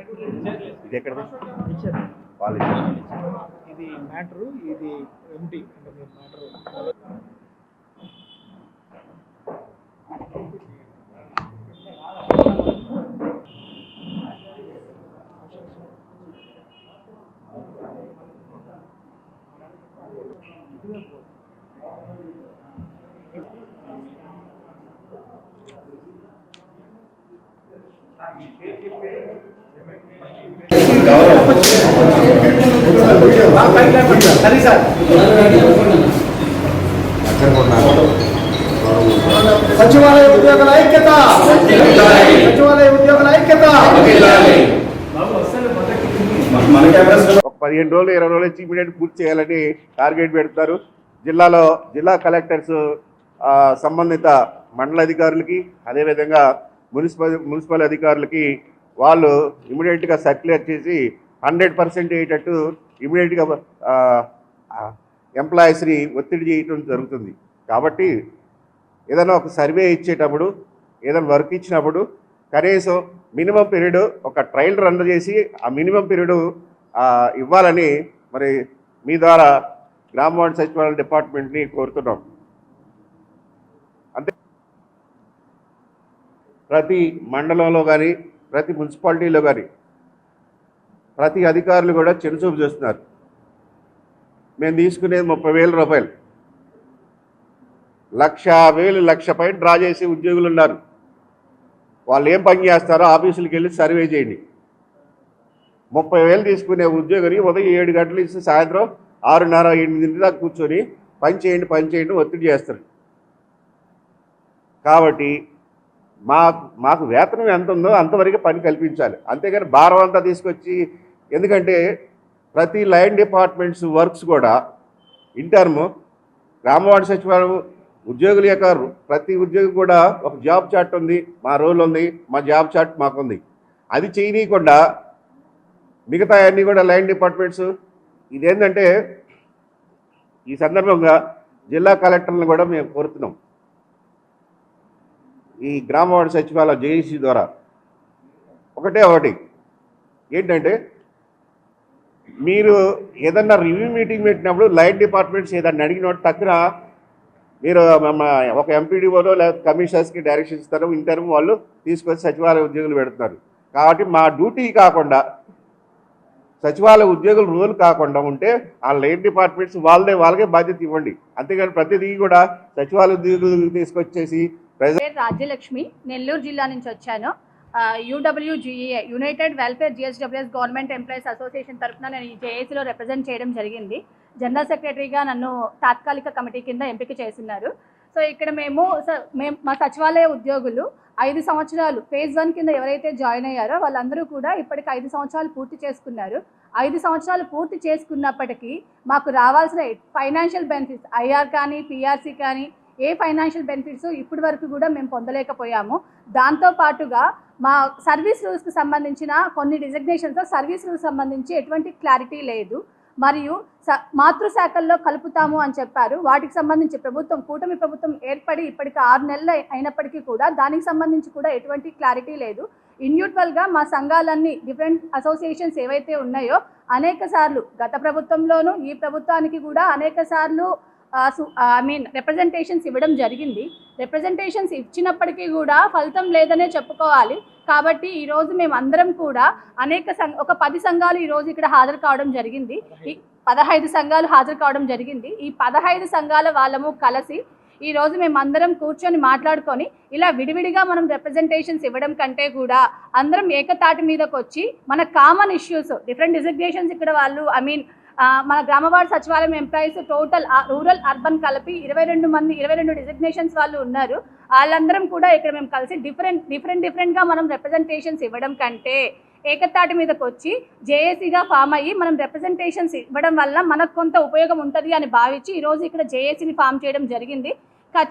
ఇది ఎక్కడ ఇది మ్యాటర్, ఇది ఎంటీ అంటే మ్యాటర్. సచివాలయ ఉద్యోగుల ఐక్యత, సచివాలయ ఉద్యోగుల ఐక్యత. 15 రోజులు 20 రోజులు ఇమీడియట్ పూర్తి చేయాలని టార్గెట్ పెడతారు. జిల్లా కలెక్టర్స్ సంబంధిత మండల అధికారులకి అదేవిధంగా మున్సిపల్ అధికారులకి వాళ్ళు ఇమీడియట్గా సర్క్యులేట్ చేసి 100% అయ్యేటట్టు ఇమీడియట్గా ఎంప్లాయీస్ని ఒత్తిడి చేయటం జరుగుతుంది. కాబట్టి ఏదైనా ఒక సర్వే ఇచ్చేటప్పుడు ఏదైనా వర్క్ ఇచ్చినప్పుడు కనీసం మినిమం పీరియడ్ ఒక ట్రయల్ రన్ చేసి ఆ మినిమం పీరియడ్ ఇవ్వాలని మరి మీ ద్వారా గ్రామ వార్డు సచివాలయ డిపార్ట్మెంట్ని కోరుతున్నాం. అంతే ప్రతి మండలంలో కానీ ప్రతి మున్సిపాలిటీలో కానీ ప్రతి అధికారులు కూడా చిరుచూపు చేస్తున్నారు. మేము తీసుకునేది 30,000 రూపాయలు, 1,00,000 లక్ష పైన డ్రా చేసే ఉద్యోగులు ఉన్నారు. వాళ్ళు ఏం పని చేస్తారో ఆఫీసులకు వెళ్ళి సర్వే చేయండి. 30,000 తీసుకునే ఉద్యోగిని ఉదయం 7 గంటలు ఇస్తే సాయంత్రం 6:30 8 దాకా కూర్చొని పని చేయండి ఒత్తిడి చేస్తారు. కాబట్టి మాకు వేతనం ఎంత ఉందో అంతవరకు పని కల్పించాలి. అంతేగాని భారం అంతా తీసుకొచ్చి, ఎందుకంటే ప్రతి లైన్ డిపార్ట్మెంట్స్ వర్క్స్ కూడా ఇంటర్మ్ గ్రామవార్డు సచివాలయం ఉద్యోగుల యొక్క ప్రతి ఉద్యోగి కూడా ఒక జాబ్ చార్ట్ ఉంది, మా రోల్ ఉంది, మా జాబ్ చార్ట్ మాకుంది. అది చేయనీయకుండా మిగతా అన్నీ కూడా లైన్ డిపార్ట్మెంట్స్. ఇదేంటంటే ఈ సందర్భంగా జిల్లా కలెక్టర్లను కూడా మేము కోరుతున్నాం, ఈ గ్రామ వార్డు సచివాలయ జేఏసీ ద్వారా ఒకటి ఏంటంటే, మీరు ఏదన్నా రివ్యూ మీటింగ్ పెట్టినప్పుడు లైన్ డిపార్ట్మెంట్స్ ఏదన్నా అడిగినట్టు తక్కువ మీరు ఒక ఎంపీడీఓలో లేదా కమిషనర్స్కి డైరెక్షన్ ఇస్తారు. ఇంటర్వ్యూ వాళ్ళు తీసుకొచ్చి సచివాలయ ఉద్యోగులు పెడుతున్నారు. కాబట్టి మా డ్యూటీ కాకుండా సచివాలయ ఉద్యోగుల రూల్ కాకుండా ఉంటే ఆ లైన్ డిపార్ట్మెంట్స్ వాళ్ళకే బాధ్యత ఇవ్వండి. అంతేగాని ప్రతిదీ కూడా సచివాలయ ఉద్యోగులు తీసుకొచ్చేసి. రాజ్యలక్ష్మి, నెల్లూరు జిల్లా నుంచి వచ్చాను. UWGA united welfare GSWS government employees association తరఫున నేను ఈ జేఏసీలో రిప్రజెంట్ చేయడం జరిగింది. జనరల్ సెక్రటరీగా నన్ను తాత్కాలిక కమిటీ కింద ఎంపిక చేస్తున్నారు. సో ఇక్కడ మేము మా సచివాలయ ఉద్యోగులు 5 సంవత్సరాలు ఫేజ్ 1 కింద ఎవరైతే జాయిన్ అయ్యారో వాళ్ళందరూ కూడా ఇప్పటికి 5 సంవత్సరాలు పూర్తి చేసుకున్నారు. 5 సంవత్సరాలు పూర్తి చేసుకున్నప్పటికీ మాకు రావాల్సిన ఫైనాన్షియల్ బెనిఫిట్స్ ఐఆర్ కానీ పిఆర్సీ కానీ ఏ ఫైనాన్షియల్ బెనిఫిట్స్ ఇప్పటి వరకు కూడా మేము పొందలేకపోయాము. దాంతోపాటుగా మా సర్వీస్ రూల్స్కి సంబంధించిన కొన్ని డిజిగ్నేషన్స్తో సర్వీస్ రూల్స్ సంబంధించి ఎటువంటి క్లారిటీ లేదు. మరియు మాతృశాఖల్లో కలుపుతాము అని చెప్పారు. వాటికి సంబంధించి కూటమి ప్రభుత్వం ఏర్పడి ఇప్పటికి 6 నెలలు అయినప్పటికీ కూడా దానికి సంబంధించి కూడా ఎటువంటి క్లారిటీ లేదు. ఇండివిజువల్గా మా సంఘాలన్నీ డిఫరెంట్ అసోసియేషన్స్ ఏవైతే ఉన్నాయో అనేక సార్లు గత ప్రభుత్వంలోనూ ఈ ప్రభుత్వానికి కూడా అనేక సార్లు రిప్రజెంటేషన్స్ ఇవ్వడం జరిగింది. రిప్రజెంటేషన్స్ ఇచ్చినప్పటికీ కూడా ఫలితం లేదనే చెప్పుకోవాలి. కాబట్టి ఈరోజు మేము అందరం కూడా ఒక 10 సంఘాలు ఈరోజు ఇక్కడ హాజరు కావడం జరిగింది. 15 సంఘాలు హాజరు కావడం జరిగింది. ఈ 15 సంఘాల వాళ్ళము కలిసి ఈరోజు మేమందరం కూర్చొని మాట్లాడుకొని ఇలా విడివిడిగా మనం రిప్రజెంటేషన్స్ ఇవ్వడం కంటే కూడా అందరం ఏకతాటి మీదకి వచ్చి మన కామన్ ఇష్యూస్ డిఫరెంట్ డిజిగ్నేషన్స్ ఇక్కడ వాళ్ళు మన గ్రామవార్డు సచివాలయం ఎంప్లాయీస్ టోటల్ రూరల్ అర్బన్ కలిపి 22 డిజిగ్నేషన్స్ వాళ్ళు ఉన్నారు. వాళ్ళందరం కూడా ఇక్కడ మేము కలిసి డిఫరెంట్గా మనం రిప్రజెంటేషన్స్ ఇవ్వడం కంటే ఏకతాటి మీదకి వచ్చి జేఏసీగా ఫామ్ అయ్యి మనం రిప్రజెంటేషన్స్ ఇవ్వడం వల్ల మనకు కొంత ఉపయోగం ఉంటుంది అని భావించి ఈరోజు ఇక్కడ జేఏసీని ఫామ్ చేయడం జరిగింది.